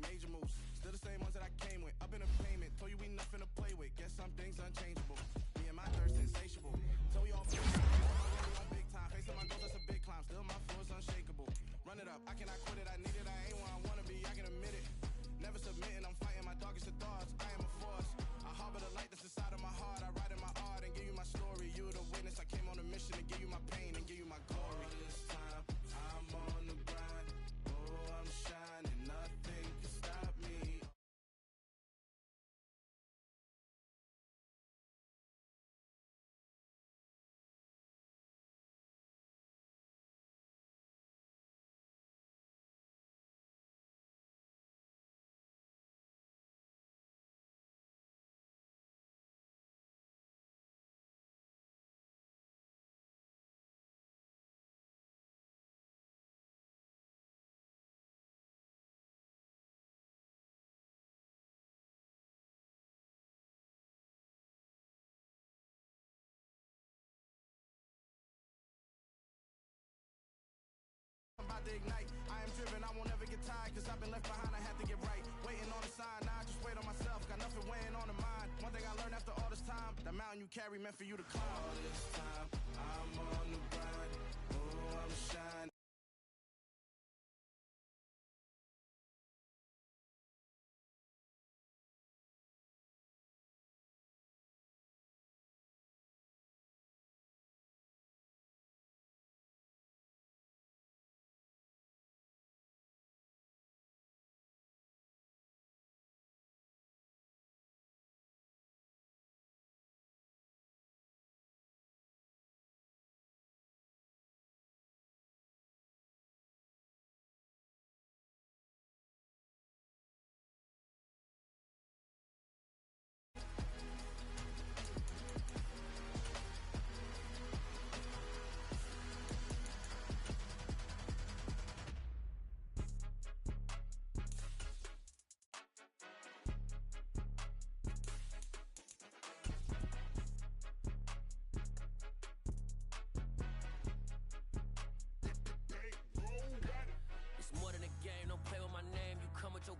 major moves. Still the same ones that I came with. Up in a payment, told you we nothing to play with. Guess some things unchangeable. Me and my thirst insatiable. Told you all on big time. Facing my goals, that's a big climb. Still my floor's unshakable. Run it up, I cannot quit it. I need it, I ain't where I wanna be, I can admit it. Never submitting, I'm fighting my darkest of thoughts. I am a force. I harbor the light that's inside of my heart. I write in my art and give you my story. You the witness. I came on a mission to give you my pain and give you my glory. All this time, I'm on the grind. Oh, I'm shining. Nothing can stop me. I'm about to ignite. I am driven, I won't ever get tired. Cause I've been left behind, I had to get right. Waiting on a sign, now I just wait on myself. Got nothing weighing on the mind. One thing I learned after all this time, the mountain you carry meant for you to climb. All this time, I'm on the grind. Oh, I'm shining.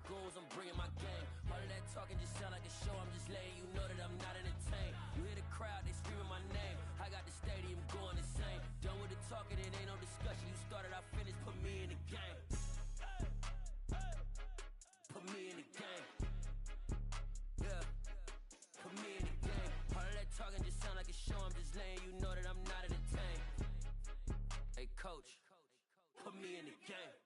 Goals, I'm bringing my game. All of that talking just sound like a show. I'm just letting you know that I'm not entertained. You hear the crowd, they screaming my name. I got the stadium going insane. Done with the talking, it ain't no discussion. You started, I finished, put me in the game. Put me in the game. Yeah. Put me in the game. All of that talking just sound like a show. I'm just letting you know that I'm not entertained. Hey, coach, put me in the game.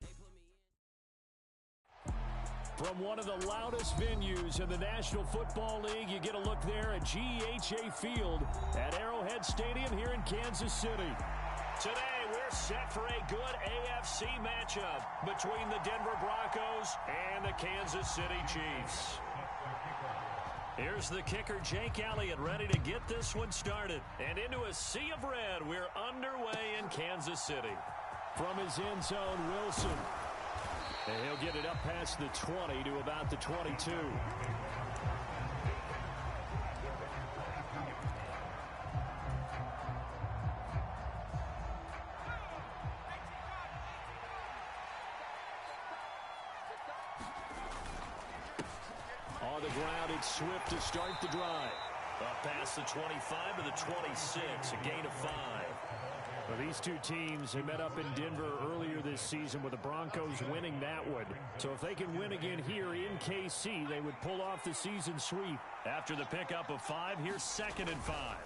From one of the loudest venues in the National Football League, you get a look there at GEHA Field at Arrowhead Stadium here in Kansas City. Today, we're set for a good AFC matchup between the Denver Broncos and the Kansas City Chiefs. Here's the kicker, Jake Elliott, ready to get this one started. And into a sea of red, we're underway in Kansas City. From his end zone, Wilson. And he'll get it up past the 20 to about the 22. On the ground, it's Swift to start the drive. Up past the 25 to the 26, a gain of 5. Well, these two teams, they met up in Denver earlier this season with the Broncos winning that one. So if they can win again here in KC, they would pull off the season sweep. After the pickup of 5, here's 2nd and 5.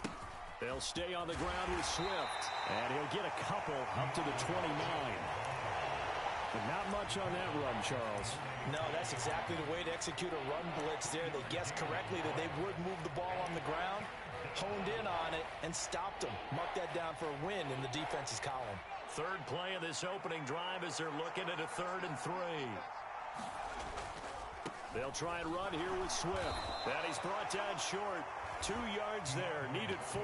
They'll stay on the ground with Swift, and he'll get a couple up to the 29. But not much on that run, Charles. No, that's exactly the way to execute a run blitz there. They guessed correctly that they would move the ball on the ground, honed in on it, and stopped them. Mark that down for a win in the defense's column. Third play of this opening drive as they're looking at a 3rd and 3. They'll try and run here with Swift. And he's brought down short. 2 yards there, needed 4.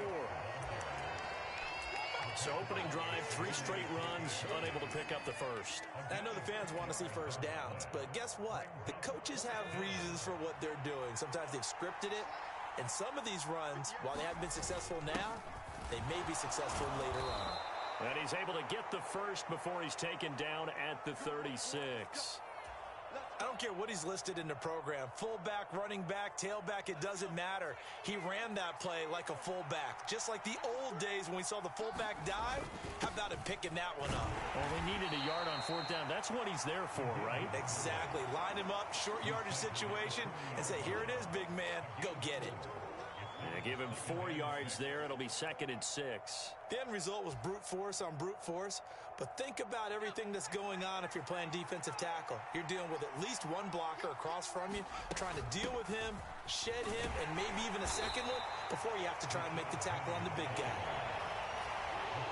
So opening drive, 3 straight runs, unable to pick up the first. I know the fans want to see first downs, but guess what? The coaches have reasons for what they're doing. Sometimes they've scripted it. And some of these runs, while they haven't been successful now, they may be successful later on. And he's able to get the first before he's taken down at the 36. I don't care what he's listed in the program. Fullback, running back, tailback, it doesn't matter. He ran that play like a fullback. Just like the old days when we saw the fullback dive. How about him picking that one up? Well, they needed a yard on fourth down. That's what he's there for, right? Exactly. Line him up, short yardage situation, and say, here it is, big man. Go get it. Yeah, give him 4 yards there. It'll be 2nd and 6. The end result was brute force on brute force. But think about everything that's going on if you're playing defensive tackle. You're dealing with at least one blocker across from you, trying to deal with him, shed him, and maybe even a second one before you have to try and make the tackle on the big guy.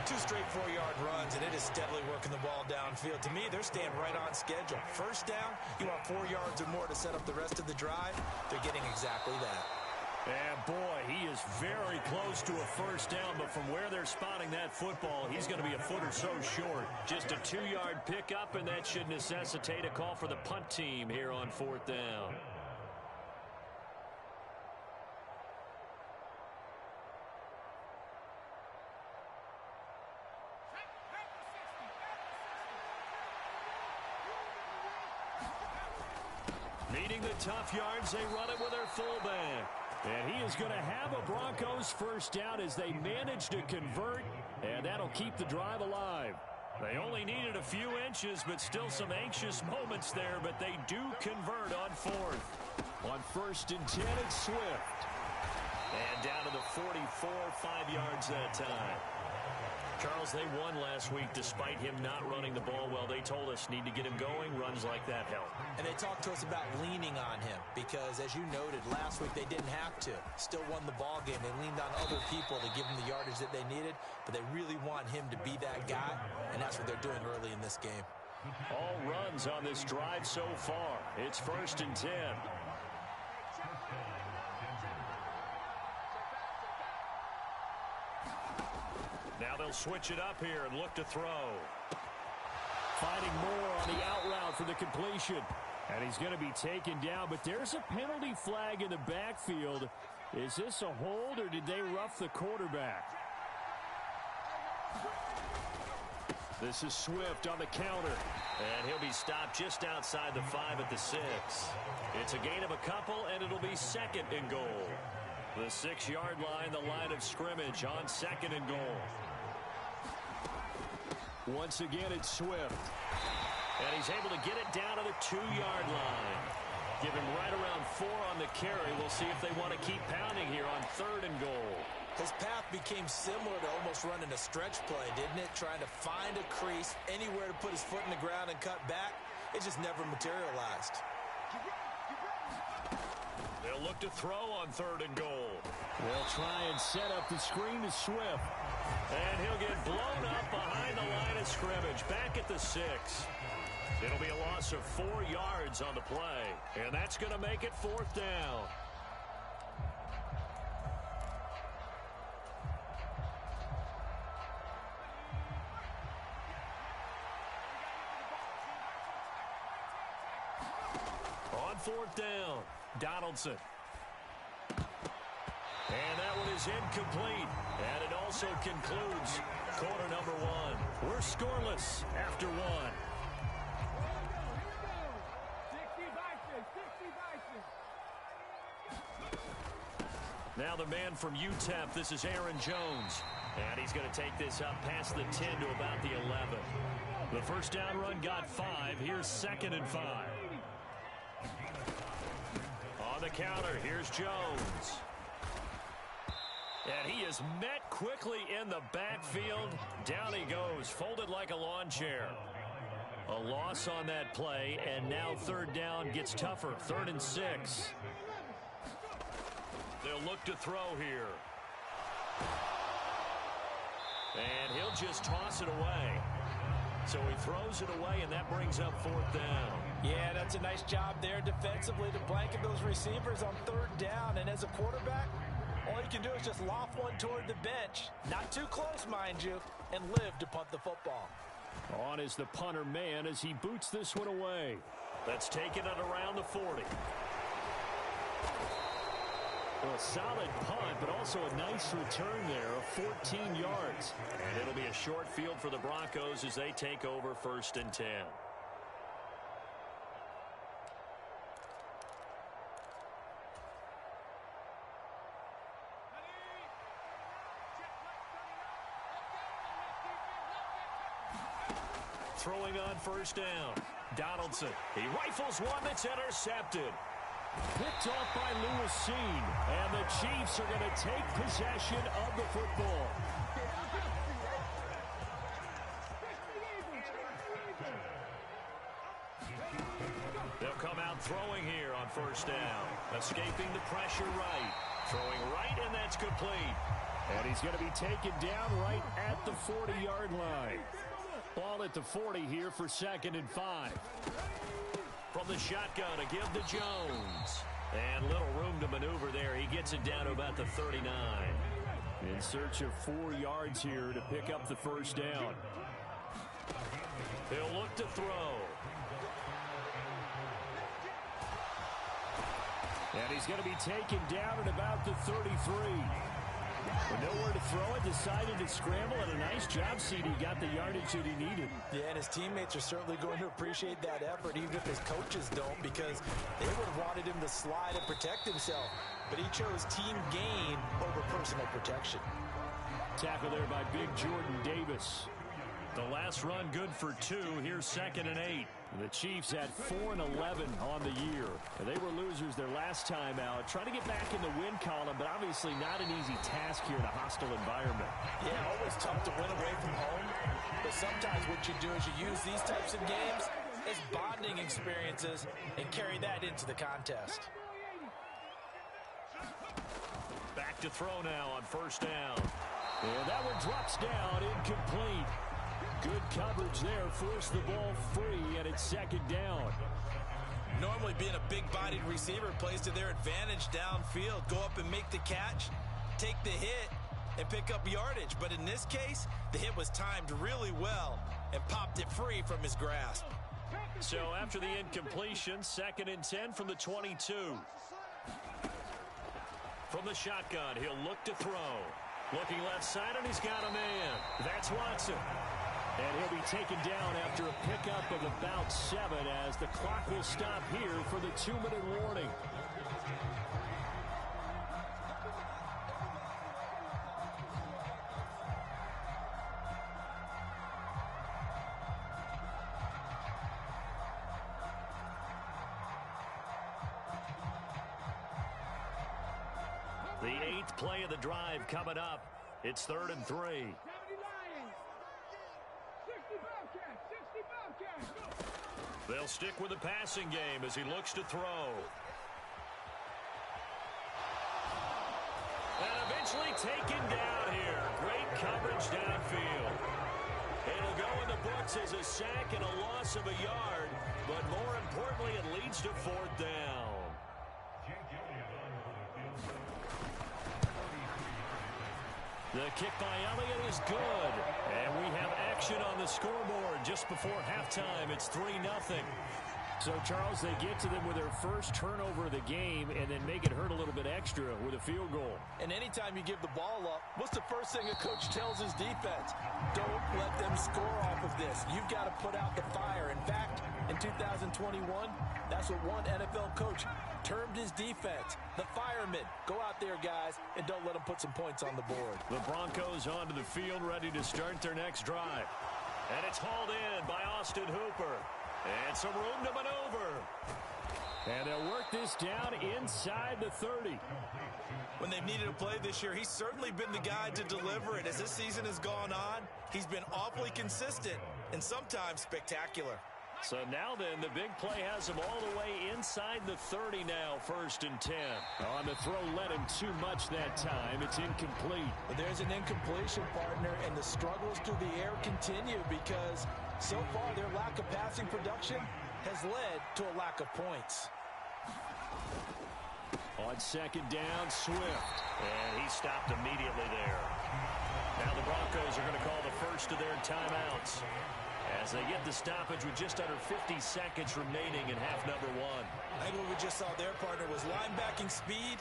2 straight 4-yard runs, and it is steadily working the ball downfield. To me, they're staying right on schedule. First down, you want 4 yards or more to set up the rest of the drive. They're getting exactly that. And boy, he is very close to a first down, but from where they're spotting that football, he's going to be a foot or so short. Just a 2-yard pickup, and that should necessitate a call for the punt team here on 4th down. Needing the tough yards, they run it with their fullback. And he is going to have a Broncos first down as they manage to convert, and that'll keep the drive alive. They only needed a few inches, but still some anxious moments there, but they do convert on 4th. On 1st and 10, it's Swift. And down to the 44, 5 yards that time. Charles, they won last week despite him not running the ball well. They told us need to get him going. Runs like that help. And they talked to us about leaning on him because, as you noted, last week they didn't have to. Still won the ball game. They leaned on other people to give them the yardage that they needed, but they really want him to be that guy, and that's what they're doing early in this game. All runs on this drive so far. It's 1st and 10. Now they'll switch it up here and look to throw. Fighting more on the out route for the completion. And he's going to be taken down, but there's a penalty flag in the backfield. Is this a hold, or did they rough the quarterback? This is Swift on the counter. And he'll be stopped just outside the 5 at the 6. It's a gain of a couple, and it'll be 2nd and goal. The 6-yard line, the line of scrimmage on 2nd and goal. Once again, it's Swift. And he's able to get it down to the 2-yard line. Give him right around 4 on the carry. We'll see if they want to keep pounding here on 3rd and goal. His path became similar to almost running a stretch play, didn't it? Trying to find a crease, anywhere to put his foot in the ground and cut back. It just never materialized. They'll look to throw on 3rd and goal. They'll try and set up the screen to Swift. And he'll get blown up behind the line of scrimmage. Back at the 6. It'll be a loss of 4 yards on the play. And that's going to make it 4th down. On 4th down, Donaldson. And that one is incomplete. And it also concludes quarter number 1. We're scoreless after 1. Now the man from UTEP, this is Aaron Jones. And he's going to take this up past the 10 to about the 11. The first down run got 5. Here's 2nd and 5. On the counter, here's Jones. And he is met quickly in the backfield. Down he goes, folded like a lawn chair. A loss on that play, and now 3rd down gets tougher. 3rd and 6. They'll look to throw here. And he'll just toss it away. So he throws it away, and that brings up 4th down. Yeah, that's a nice job there defensively to blanket those receivers on 3rd down. And as a quarterback, all you can do is just loft one toward the bench. Not too close, mind you, and live to punt the football. On is the punter man as he boots this one away. That's taken it around the 40. Well, a solid punt, but also a nice return there of 14 yards. And it'll be a short field for the Broncos as they take over 1st and 10. throwing on first down. Donaldson, he rifles one that's intercepted. Picked off by Lewis Seen, and the Chiefs are going to take possession of the football. They'll come out throwing here on first down. Escaping the pressure right. Throwing right, and that's complete. And he's going to be taken down right at the 40-yard line. Ball at the 40 here for 2nd and 5. From the shotgun, a give to Jones. And little room to maneuver there. He gets it down to about the 39. In search of 4 yards here to pick up the first down. He'll look to throw. And he's going to be taken down at about the 33. With nowhere to throw it, decided to scramble, and a nice job, CD. Got the yardage that he needed. Yeah, and his teammates are certainly going to appreciate that effort, even if his coaches don't, because they would have wanted him to slide and protect himself. But he chose team gain over personal protection. Tackle there by big Jordan Davis. The last run good for 2. Here's 2nd and 8. The Chiefs had 4-11 on the year. They were losers their last time out. Trying to get back in the win column, but obviously not an easy task here in a hostile environment. Yeah, always tough to win away from home. But sometimes what you do is you use these types of games as bonding experiences and carry that into the contest. Back to throw now on first down. And that one drops down, incomplete. Good coverage there, forced the ball free, and it's 2nd down. Normally being a big-bodied receiver plays to their advantage downfield. Go up and make the catch, take the hit, and pick up yardage. But in this case, the hit was timed really well and popped it free from his grasp. So after the incompletion, 2nd and 10 from the 22. From the shotgun, he'll look to throw. Looking left side, and he's got a man. That's Watson. And he'll be taken down after a pickup of about 7 as the clock will stop here for the 2-minute warning. The 8th play of the drive coming up. It's 3rd and 3. They'll stick with the passing game as he looks to throw. And eventually taken down here. Great coverage downfield. It'll go in the books as a sack and a loss of a yard, but more importantly, it leads to 4th down. The kick by Elliott is good. And we have action on the scoreboard just before halftime. It's 3-0. So, Charles, they get to them with their first turnover of the game and then make it hurt a little bit extra with a field goal. And anytime you give the ball up, what's the first thing a coach tells his defense? Don't let them score off of this. You've got to put out the fire. In fact, in 2021, that's what one NFL coach termed his defense, the firemen. Go out there, guys, and don't let them put some points on the board. The Broncos onto the field, ready to start their next drive. And it's hauled in by Austin Hooper. And some room to maneuver. And they'll work this down inside the 30. When they've needed a play this year, he's certainly been the guy to deliver it. As this season has gone on, he's been awfully consistent and sometimes spectacular. So now then, the big play has him all the way inside the 30 now, 1st and 10. On the throw, led him too much that time. It's incomplete. But there's an incompletion, partner, and the struggles through the air continue because so far their lack of passing production has led to a lack of points. On 2nd down, Swift. And he stopped immediately there. Now the Broncos are going to call the first of their timeouts as they get the stoppage with just under 50 seconds remaining in half number 1. I think what we just saw there, partner, was linebacking speed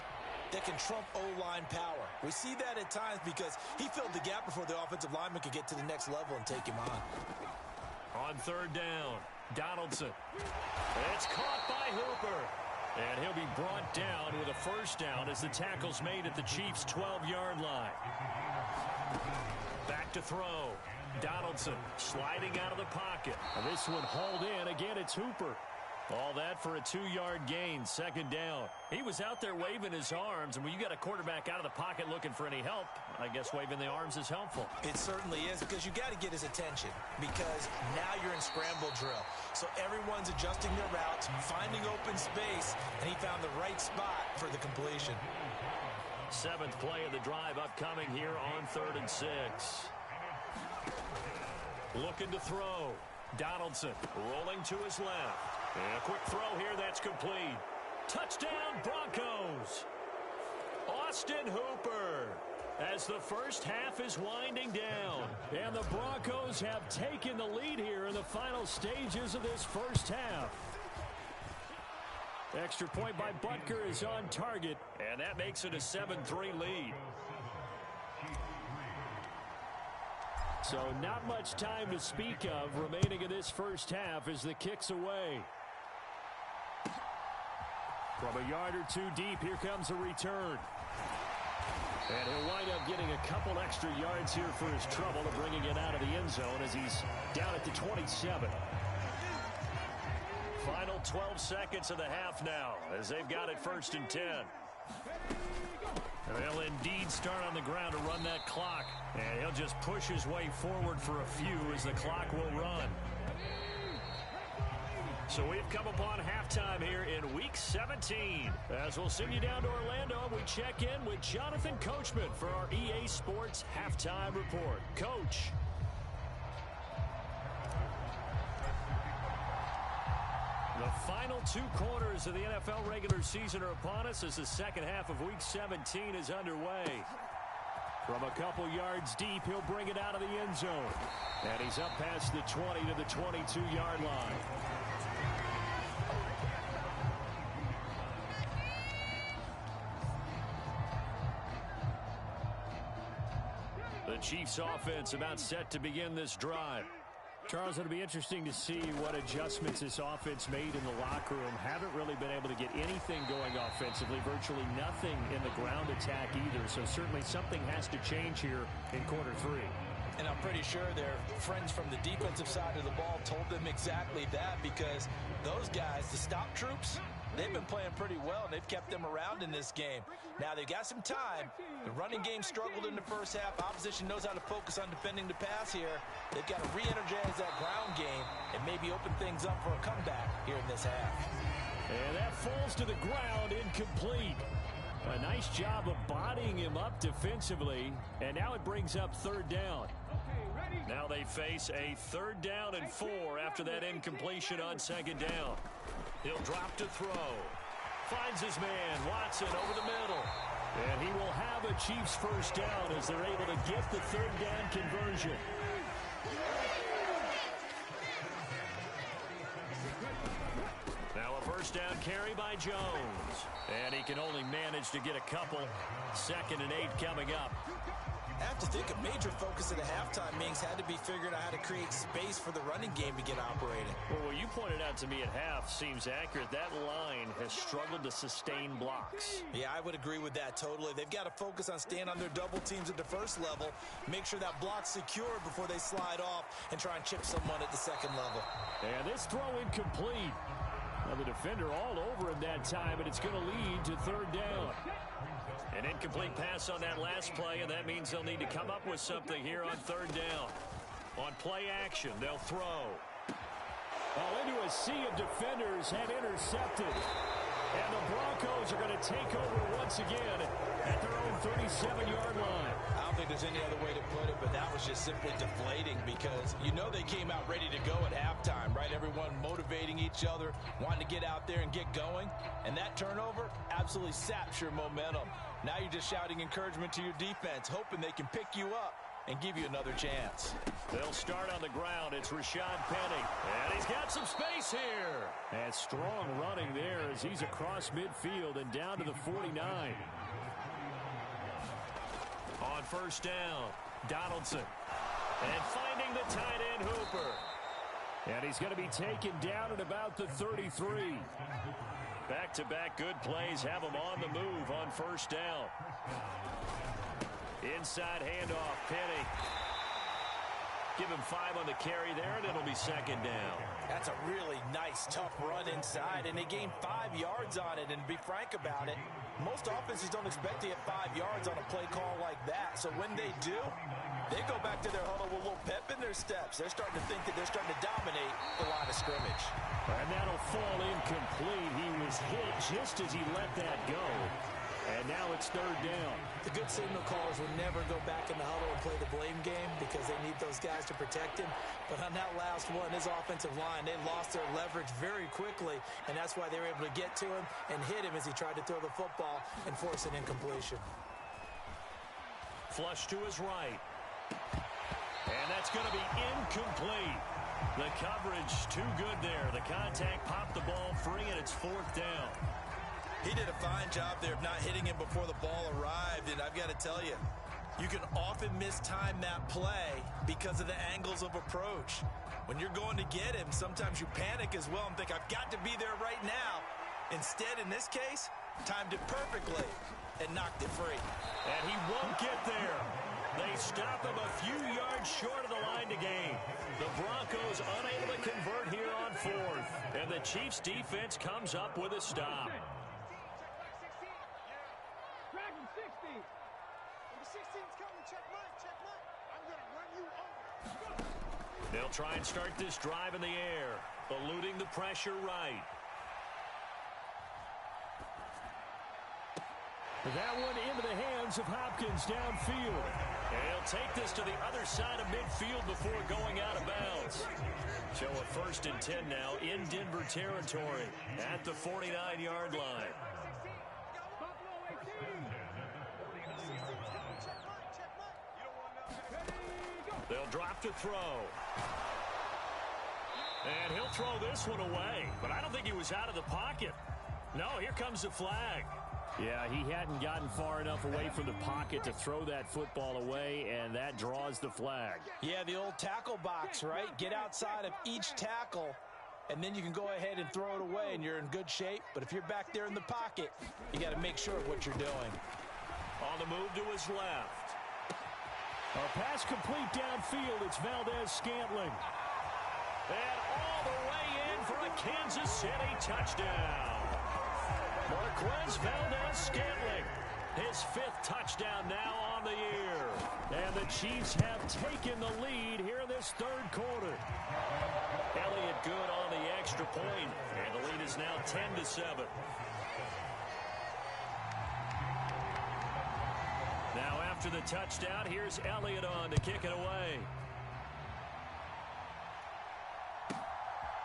that can trump O-line power. We see that at times because he filled the gap before the offensive lineman could get to the next level and take him on. On 3rd down, Donaldson. It's caught by Hooper. And he'll be brought down with a first down as the tackle's made at the Chiefs' 12-yard line. Back to throw. Donaldson sliding out of the pocket. And this one hauled in. Again, it's Hooper. All that for a 2-yard gain, 2nd down. He was out there waving his arms, and when you got a quarterback out of the pocket looking for any help, I guess waving the arms is helpful. It certainly is, because you got to get his attention, because now you're in scramble drill. So everyone's adjusting their routes, finding open space, and he found the right spot for the completion. 7th play of the drive upcoming here on 3rd and 6. Looking to throw. Donaldson rolling to his left. And a quick throw here that's complete. Touchdown, Broncos. Austin Hooper, as the first half is winding down. And the Broncos have taken the lead here in the final stages of this first half. Extra point by Butker is on target, and that makes it a 7-3 lead. So not much time to speak of remaining in this first half as the kick's away. From a yard or 2 deep, here comes a return. And he'll wind up getting a couple extra yards here for his trouble of bringing it out of the end zone as he's down at the 27. Final 12 seconds of the half now as they've got it 1st and 10. They'll indeed start on the ground to run that clock. And he'll just push his way forward for a few as the clock will run. So we've come upon halftime here in Week 17. As we'll send you down to Orlando, we check in with Jonathan Coachman for our EA Sports Halftime Report. Coach. The final 2 quarters of the NFL regular season are upon us as the second half of Week 17 is underway. From a couple yards deep, he'll bring it out of the end zone. And he's up past the 20 to the 22-yard line. The Chiefs offense about set to begin this drive. Charles, it'll be interesting to see what adjustments this offense made in the locker room. Haven't really been able to get anything going offensively, virtually nothing in the ground attack either. So certainly something has to change here in quarter 3. And I'm pretty sure their friends from the defensive side of the ball told them exactly that, because those guys, the stop troops, they've been playing pretty well, and they've kept them around in this game. Now, they've got some time. The running game struggled in the first half. Opposition knows how to focus on defending the pass here. They've got to re-energize that ground game and maybe open things up for a comeback here in this half. And that falls to the ground, incomplete. A nice job of bodying him up defensively, and now it brings up 3rd down. Now they face a 3rd down and 4 after that incompletion on 2nd down. He'll drop to throw. Finds his man, Watson, over the middle. And he will have a Chiefs first down as they're able to get the 3rd down conversion. Now a first down carry by Jones. And he can only manage to get a couple. 2nd and 8 coming up. I have to think a major focus at the halftime meetings had to be figuring out how to create space for the running game to get operating. Well, what you pointed out to me at half seems accurate. That line has struggled to sustain blocks. Yeah, I would agree with that totally. They've got to focus on staying on their double teams at the first level, make sure that block's secure before they slide off and try and chip someone at the 2nd level. And this throw incomplete. Now the defender all over him that time, and it's going to lead to 3rd down. An incomplete pass on that last play, and that means they'll need to come up with something here on 3rd down. On play action, they'll throw. Into a sea of defenders and intercepted. And the Broncos are going to take over once again at their own 37-yard line. I don't think there's any other way to put it, but that was just simply deflating, because you know they came out ready to go at halftime, right? Everyone motivating each other, wanting to get out there and get going. And that turnover absolutely saps your momentum. Now you're just shouting encouragement to your defense, hoping they can pick you up and give you another chance. They'll start on the ground. It's Rashad Penny. And he's got some space here. And strong running there as he's across midfield and down to the 49. On first down, Donaldson. And finding the tight end, Hooper. And he's going to be taken down at about the 33. Back-to-back good plays have him on the move on first down. Inside handoff, Penny. Give him 5 on the carry there, and it'll be second down. That's a really nice, tough run inside, and they gained 5 yards on it. And to be frank about it, most offenses don't expect to get 5 yards on a play call like that. So when they do, they go back to their huddle with a little pep in their steps. They're starting to think that they're starting to dominate the line of scrimmage. And that'll fall incomplete. He was hit just as he let that go. And now it's third down. The good signal callers will never go back in the huddle and play the blame game because they need those guys to protect him. But on that last one, his offensive line, they lost their leverage very quickly, and that's why they were able to get to him and hit him as he tried to throw the football and force an incompletion. Flush to his right. And that's going to be incomplete. The coverage too good there. The contact popped the ball free, and it's fourth down. He did a fine job there of not hitting him before the ball arrived, and I've got to tell you, you can often mistime that play because of the angles of approach. When you're going to get him, sometimes you panic as well and think, I've got to be there right now. Instead, in this case, timed it perfectly and knocked it free. And he won't get there. They stop him a few yards short of the line to gain. The Broncos unable to convert here on fourth, and the Chiefs' defense comes up with a stop. They'll try and start this drive in the air, eluding the pressure right. That one into the hands of Hopkins downfield. And he'll take this to the other side of midfield before going out of bounds. So a 1st and 10 now in Denver territory at the 49-yard line. They'll drop to throw. And he'll throw this one away. But I don't think he was out of the pocket. No, here comes the flag. Yeah, he hadn't gotten far enough away from the pocket to throw that football away, and that draws the flag. Yeah, the old tackle box, right? Get outside of each tackle, and then you can go ahead and throw it away, and you're in good shape. But if you're back there in the pocket, you got to make sure of what you're doing. On the move to his left. A pass complete downfield. It's Valdez-Scantling. And all the way in for a Kansas City touchdown. Marquez Valdez-Scantling, his 5th touchdown now on the year. And the Chiefs have taken the lead here in this third quarter. Elliott good on the extra point, and the lead is now 10-7. Now after the touchdown, here's Elliott on to kick it away.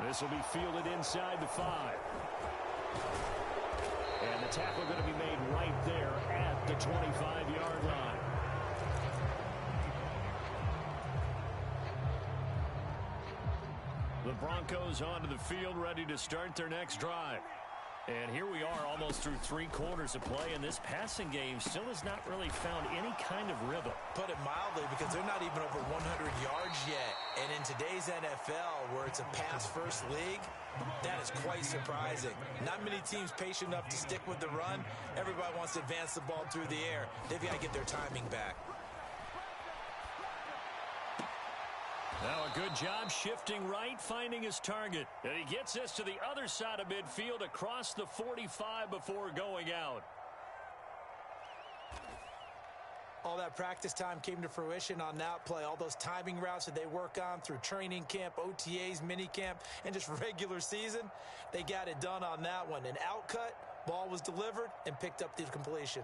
This will be fielded inside the 5. And the tackle going to be made right there at the 25-yard line. The Broncos onto the field, ready to start their next drive. And here we are almost through 3 quarters of play, and this passing game still has not really found any kind of rhythm. Put it mildly, because they're not even over 100 yards yet. And in today's NFL, where it's a pass-first league, that is quite surprising. Not many teams patient enough to stick with the run. Everybody wants to advance the ball through the air. They've got to get their timing back. Now a good job shifting right, finding his target. And he gets this to the other side of midfield across the 45 before going out. All that practice time came to fruition on that play. All those timing routes that they work on through training camp, OTAs, minicamp, and just regular season, they got it done on that one. An outcut, ball was delivered, and picked up the completion.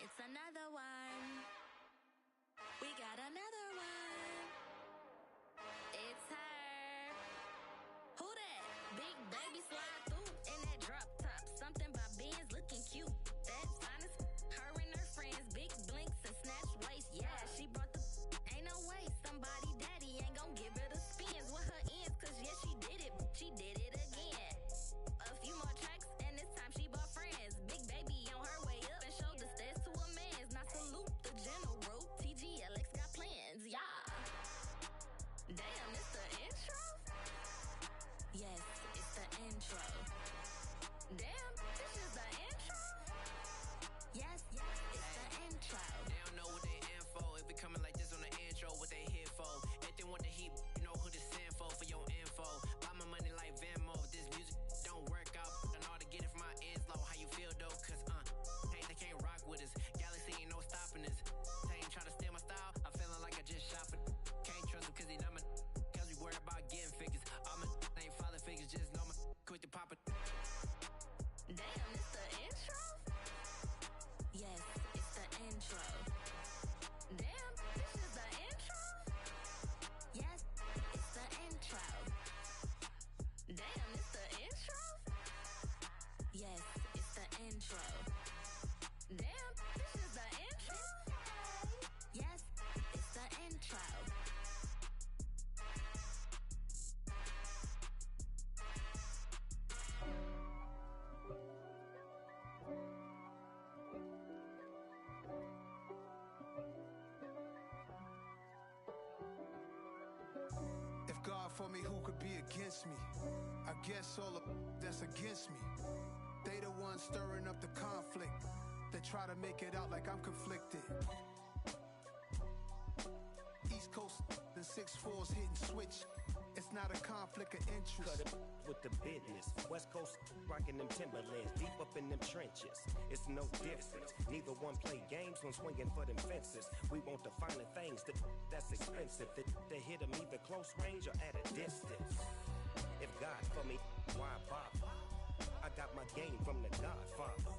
It's another one. We got another one. It's her. Who that? Big baby slide through in that drop top. Something by Benz looking cute. That's honest. Her and her friends, big blinks and snatch waist. Yeah, she brought the. Ain't no way somebody daddy ain't gon' give her the spins with her ends. Cause yeah, she did it. She did it again. A few more tracks and this time she bought friends. Big baby on her way up and showed the stairs to a man's. Now salute the general. TGLX got plans, yeah. Damn, it's the intro? Yes, it's the intro. Damn, it's the intro? Yes, it's the intro. Damn, this is the intro? Yes, it's the intro. Damn, it's the intro? Yes, it's the intro. Damn, this is the intro? Yes, it's the intro. If God for me, who could be against me? I guess all of that's against me. They the ones stirring up the conflict. They try to make it out like I'm conflicted. East Coast, the 6'4's hitting switch. It's not a conflict of interest. Cut it with the business. West Coast rocking them Timberlands, deep up in them trenches. It's no difference. Neither one play games when swinging for them fences. We want the finer things that's expensive. They hit them either close range or at a distance. If God for me, why bother? I got my game from the Godfather.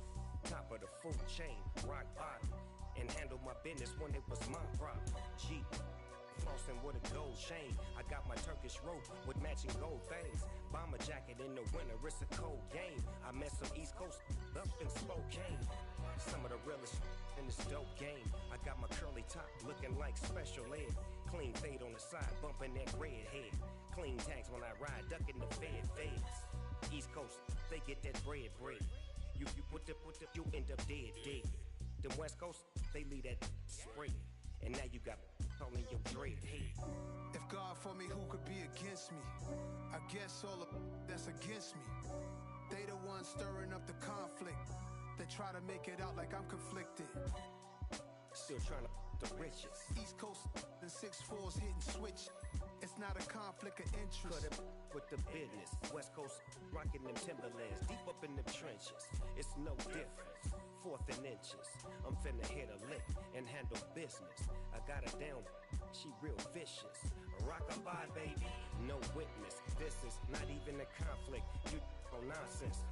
Top of the food chain, rock bottom. And handle my business when it was my problem. G. Flossing with a gold chain. I got my Turkish rope with matching gold things. Bomber jacket in the winter, it's a cold game. I met some East Coast up in Spokane. Some of the realest in this dope game. I got my curly top looking like special ed. Clean fade on the side, bumping that red head. Clean tags when I ride, ducking the feds. East Coast, they get that bread. You you end up dead. Them West Coast, they leave that spread. And now you got all in your dread head. If God for me, who could be against me? I guess all of that's against me. They the ones stirring up the conflict. They try to make it out like I'm conflicted. Still trying to the riches. East Coast, the 6'4's hitting switch. It's not a conflict of interest. Cut it with the business. West Coast rocking them Timberlands, deep up in them trenches. It's no difference. Fourth and inches. I'm finna hit a lick and handle business. I got her down, she real vicious. Rock-a-bye, baby, no witness. This is not even a conflict. You on nonsense.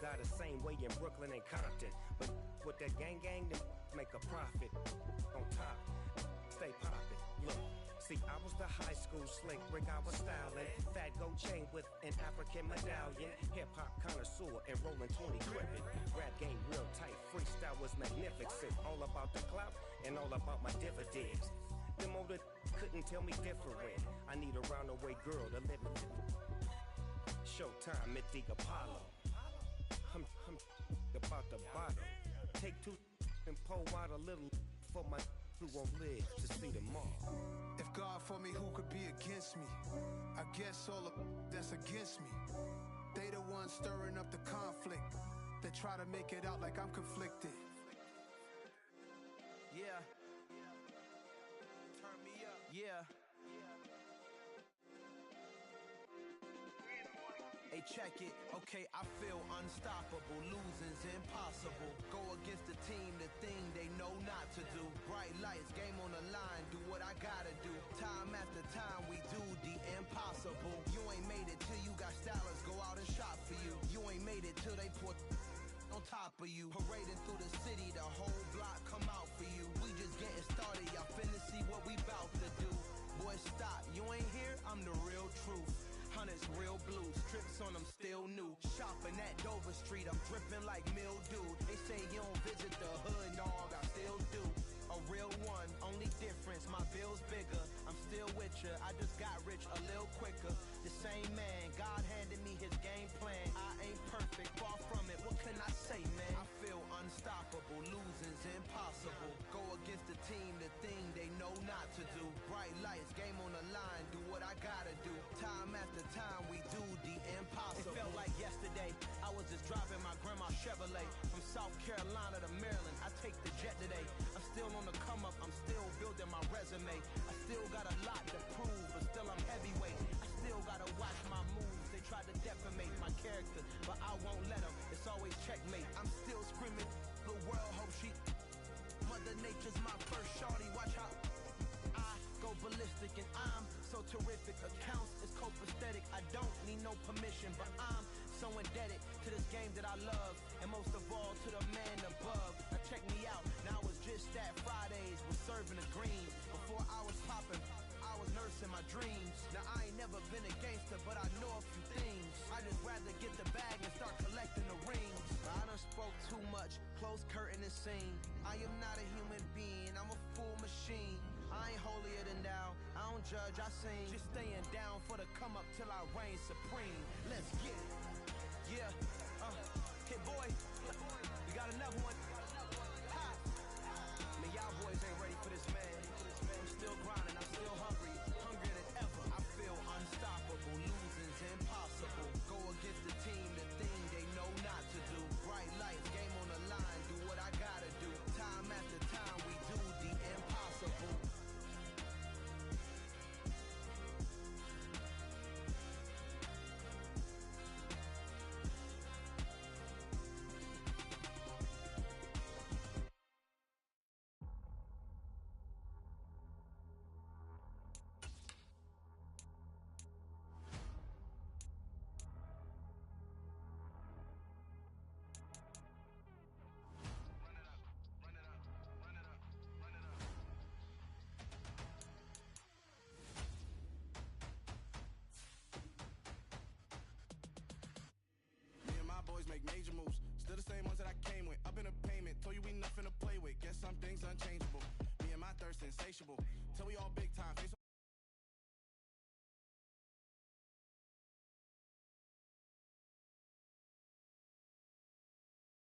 Got the same way in Brooklyn and Compton. But with that gang, then make a profit. On top, stay poppin'. Look. See, I was the high school slick Rick, I was styling. Fat gold chain with an African medallion. Hip-hop connoisseur and rolling 20 gripping. Rap game real tight, freestyle was magnificent. All about the clout and all about my dividends. Them older couldn't tell me different. I need a roundaway girl to live in. Showtime at the Apollo. I'm about the bottom. Take two and pour out a little for my who won't live to see tomorrow. If God for me, who could be against me? I guess all of that's against me. They the ones stirring up the conflict. They try to make it out like I'm conflicted. Yeah. Turn me up. Yeah. Hey, check it. Okay, I feel unstoppable. Losing's impossible. Go against the team, the thing they know not to do. Bright lights, game on the line. Do what I gotta do. Time after time, we do the impossible. You ain't made it till you got stylists go out and shop for you. You ain't made it till they put on top of you. Parading through the city, the whole block come out for you. We just getting started. Y'all finna see what we bout to do. Boy, stop. You ain't here? I'm the real truth. Hunters real blue, strips on them still new. Shopping at Dover Street, I'm dripping like mildew. They say you don't visit the hood, dog, I still do. A real one, only difference, my bill's bigger. I'm still with ya, I just got rich a little quicker. The same man, God handed me his game plan. I ain't perfect, far from it, what can I say, man? I feel unstoppable, losing's impossible. Go against the team, the thing they know not to do. Bright lights, game on the line, do what I gotta do. Time after time, we do the impossible. It felt like yesterday, I was just driving my grandma's Chevrolet. From South Carolina to Maryland, I take the jet today. I'm still on the come up, I'm still building my resume. I still got a lot to prove, but still I'm heavyweight. I still gotta watch my moves. They try to defamate my character, but I won't let them. It's always checkmate. I'm still screaming, the world hope she. Mother Nature's my first shorty, watch how I go ballistic and I'm so terrific. Accounts is copacetic. I don't need no permission, but I'm so indebted to this game that I love, and most of all to the man above. Now check me out, now it's just that Fridays was serving the green. Before I was popping, I was nursing my dreams. Now I ain't never been a gangster, but I know a few things. I just rather get the bag and start collecting the rings. I done spoke too much, close curtain and scene. I am not a human being, I'm a full machine. I ain't holier than thou, I don't judge, I sing. Just staying down for the come up till I reign supreme. Let's get it. Yeah, Kid Boy, we got another one. Ha! Man, y'all boys ain't ready for this, man. I'm still grinding, I'm still hungry, hungrier than ever. I feel unstoppable, losing's impossible. Go against the team, the thing they know not to do. Bright lights, game on the line, do what I gotta do. Time after time, we do the impossible. Make major moves, still the same ones that I came with. Up in a payment, told you we nothing to play with. Guess some things unchangeable. Me and my thirst insatiable, till we all big time. Face